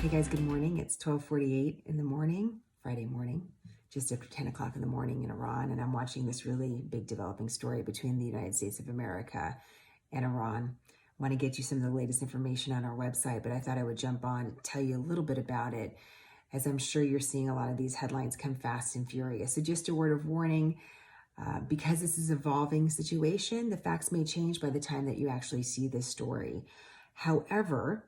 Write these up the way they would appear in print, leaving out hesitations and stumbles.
Hey guys, good morning. It's 12:48 in the morning, Friday morning, just after 10 o'clock in the morning in Iran, and I'm watching this really big developing story between the United States of America and Iran. I want to get you some of the latest information on our website, but I thought I would jump on and tell you a little bit about it, as I'm sure you're seeing a lot of these headlines come fast and furious. So just a word of warning, because this is an evolving situation, the facts may change by the time that you actually see this story. However,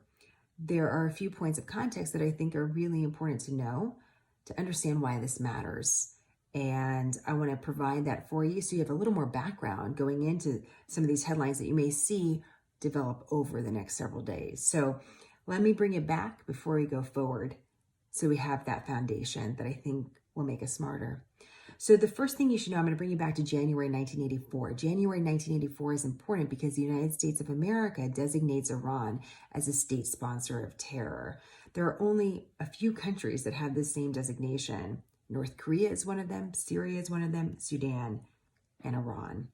there are a few points of context that I think are really important to know to understand why this matters. And I want to provide that for you so you have a little more background going into some of these headlines that you may see develop over the next several days. So let me bring it back before we go forward so we have that foundation that I think will make us smarter. So the first thing you should know, I'm going to bring you back to January 1984. January 1984 is important because the United States of America designates Iran as a state sponsor of terror. There are only a few countries that have this same designation. North Korea is one of them, Syria is one of them, Sudan, and Iran.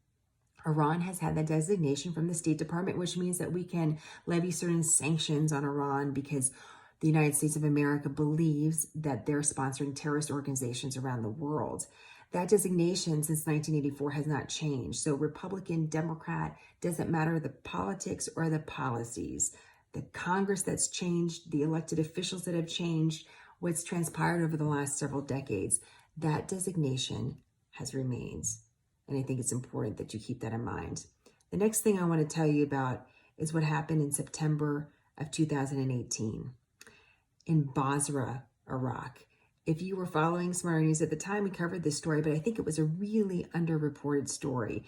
Iran has had that designation from the State Department, which means that we can levy certain sanctions on Iran because the United States of America believes that they're sponsoring terrorist organizations around the world. That designation since 1984 has not changed. So Republican, Democrat, doesn't matter the politics or the policies. The Congress that's changed, the elected officials that have changed, what's transpired over the last several decades, that designation has remained. And I think it's important that you keep that in mind. The next thing I want to tell you about is what happened in September of 2018 in Basra, Iraq. If you were following Smarter News at the time, we covered this story, but I think it was a really underreported story.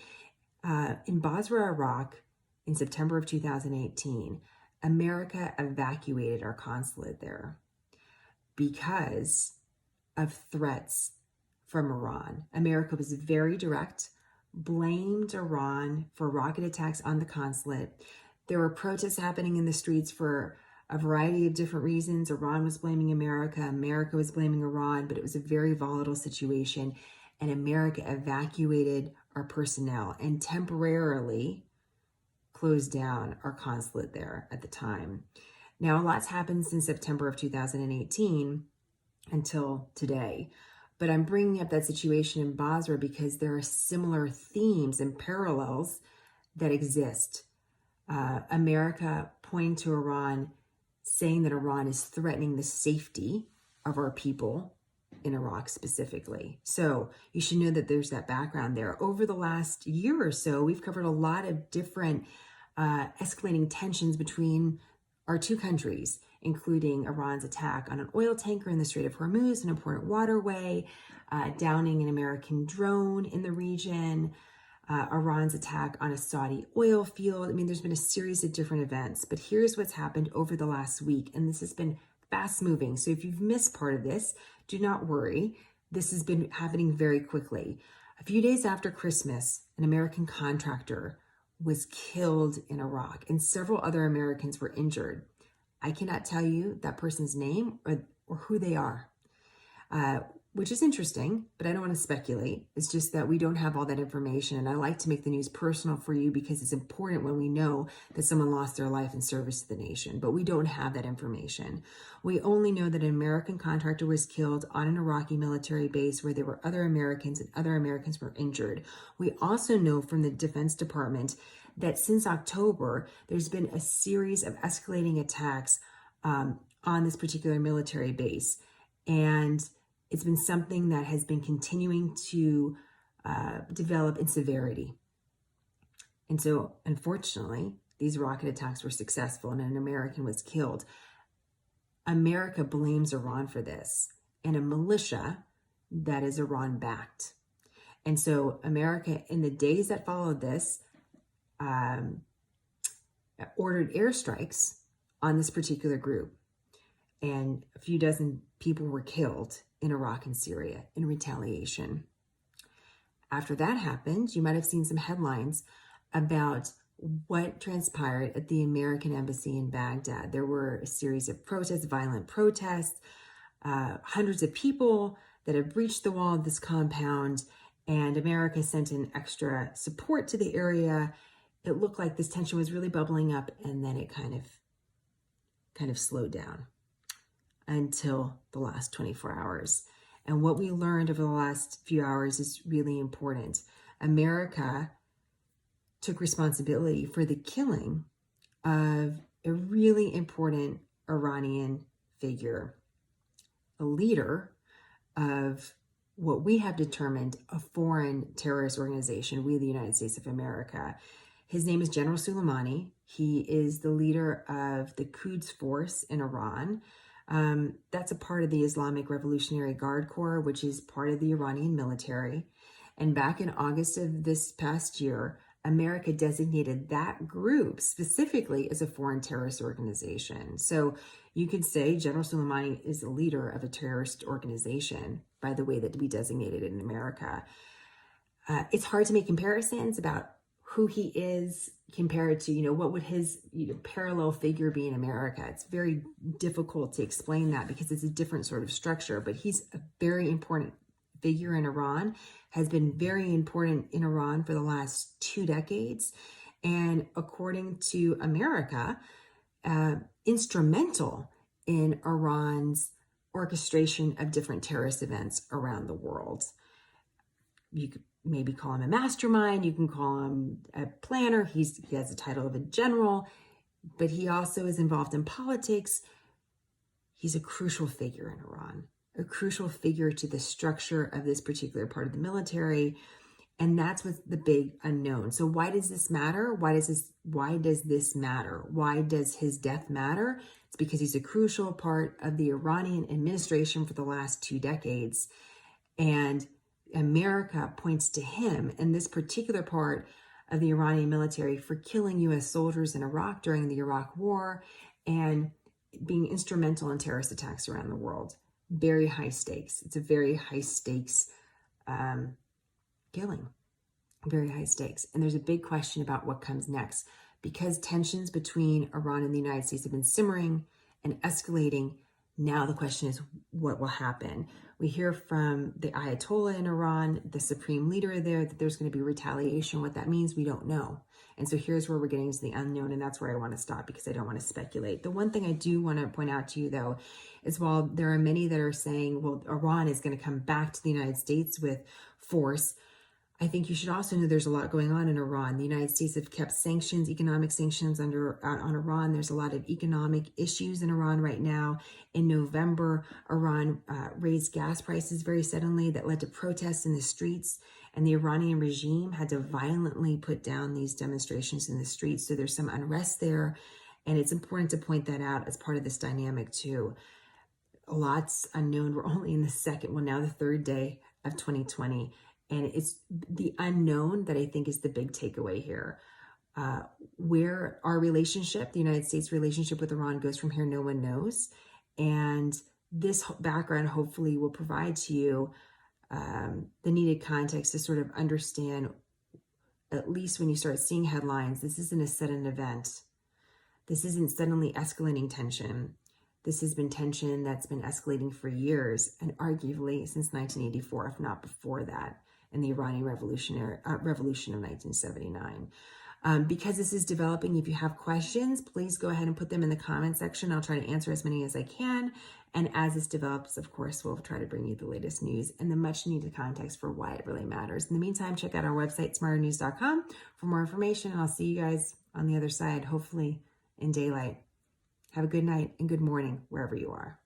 In Basra, Iraq, in September of 2018, America evacuated our consulate there because of threats from Iran. America was very direct, blamed Iran for rocket attacks on the consulate. There were protests happening in the streets for a variety of different reasons. Iran was blaming America, America was blaming Iran, but it was a very volatile situation. And America evacuated our personnel and temporarily closed down our consulate there at the time. Now, a lot's happened since September of 2018 until today. But I'm bringing up that situation in Basra because there are similar themes and parallels that exist. America pointing to Iran, saying that Iran is threatening the safety of our people in Iraq specifically. So you should know that there's that background there. Over the last year or so, we've covered a lot of different escalating tensions between our two countries, including Iran's attack on an oil tanker in the Strait of Hormuz, an important waterway, downing an American drone in the region, Iran's attack on a Saudi oil field. I mean, there's been a series of different events, but here's what's happened over the last week. And this has been fast moving. So if you've missed part of this, do not worry. This has been happening very quickly. A few days after Christmas, an American contractor was killed in Iraq and several other Americans were injured. I cannot tell you that person's name or who they are, which is interesting, but I don't want to speculate. It's just that we don't have all that information. And I like to make the news personal for you because it's important when we know that someone lost their life in service to the nation, but we don't have that information. We only know that an American contractor was killed on an Iraqi military base where there were other Americans and other Americans were injured. We also know from the Defense Department that since October, there's been a series of escalating attacks on this particular military base. And it's been something that has been continuing to develop in severity. And so, unfortunately, these rocket attacks were successful and an American was killed. America blames Iran for this and a militia that is Iran-backed. And so America, in the days that followed this, ordered airstrikes on this particular group. And a few dozen people were killed in Iraq and Syria in retaliation. After that happened, you might have seen some headlines about what transpired at the American embassy in Baghdad. There were a series of protests, violent protests, hundreds of people that have breached the wall of this compound, and America sent in extra support to the area. It looked like this tension was really bubbling up, and then it kind of slowed down. until the last 24 hours. And what we learned over the last few hours is really important. America took responsibility for the killing of a really important Iranian figure, a leader of what we have determined a foreign terrorist organization, we the United States of America. His name is General Soleimani. He is the leader of the Quds Force in Iran. That's a part of the Islamic Revolutionary Guard Corps, which is part of the Iranian military. And back in August of this past year, America designated that group specifically as a foreign terrorist organization. So you could say General Soleimani is the leader of a terrorist organization by the way that we designated it in America. It's hard to make comparisons about who he is compared to, what would his parallel figure be in America. It's very difficult to explain that because it's a different sort of structure, but he's a very important figure in Iran, has been very important in Iran for the last 2 decades. And according to America, instrumental in Iran's orchestration of different terrorist events around the world. You could maybe call him a mastermind. You can call him a planner. He has the title of a general, but he also is involved in politics. He's a crucial figure in Iran, a crucial figure to the structure of this particular part of the military. And that's what's the big unknown. So why does this matter? Why does this matter? Why does his death matter? It's because he's a crucial part of the Iranian administration for the last 2 decades. And America points to him and this particular part of the Iranian military for killing U.S. soldiers in Iraq during the Iraq War and being instrumental in terrorist attacks around the world. Very high stakes. It's a very high stakes killing. Very high stakes. And there's a big question about what comes next because tensions between Iran and the United States have been simmering and escalating. Now the question is what will happen? We hear from the Ayatollah in Iran, the supreme leader there, that there's going to be retaliation. What that means, we don't know. And so here's where we're getting to the unknown, and that's where I want to stop because I don't want to speculate. The one thing I do want to point out to you, though, is while there are many that are saying, well, Iran is going to come back to the United States with force, I think you should also know there's a lot going on in Iran. The United States have kept sanctions, economic sanctions on Iran. There's a lot of economic issues in Iran right now. In November, Iran raised gas prices very suddenly that led to protests in the streets. And the Iranian regime had to violently put down these demonstrations in the streets. So there's some unrest there. And it's important to point that out as part of this dynamic too. Lots unknown. We're only in now the 3rd day of 2020. And it's the unknown that I think is the big takeaway here. Where our relationship, the United States relationship with Iran goes from here, no one knows. And this background hopefully will provide to you the needed context to sort of understand, at least when you start seeing headlines, this isn't a sudden event. This isn't suddenly escalating tension. This has been tension that's been escalating for years and arguably since 1984, if not before that, in the Iranian revolution of 1979. Because this is developing, if you have questions, please go ahead and put them in the comment section. I'll try to answer as many as I can. And as this develops, of course, we'll try to bring you the latest news and the much needed context for why it really matters. In the meantime, check out our website, smarternews.com, for more information. And I'll see you guys on the other side, hopefully in daylight. Have a good night and good morning, wherever you are.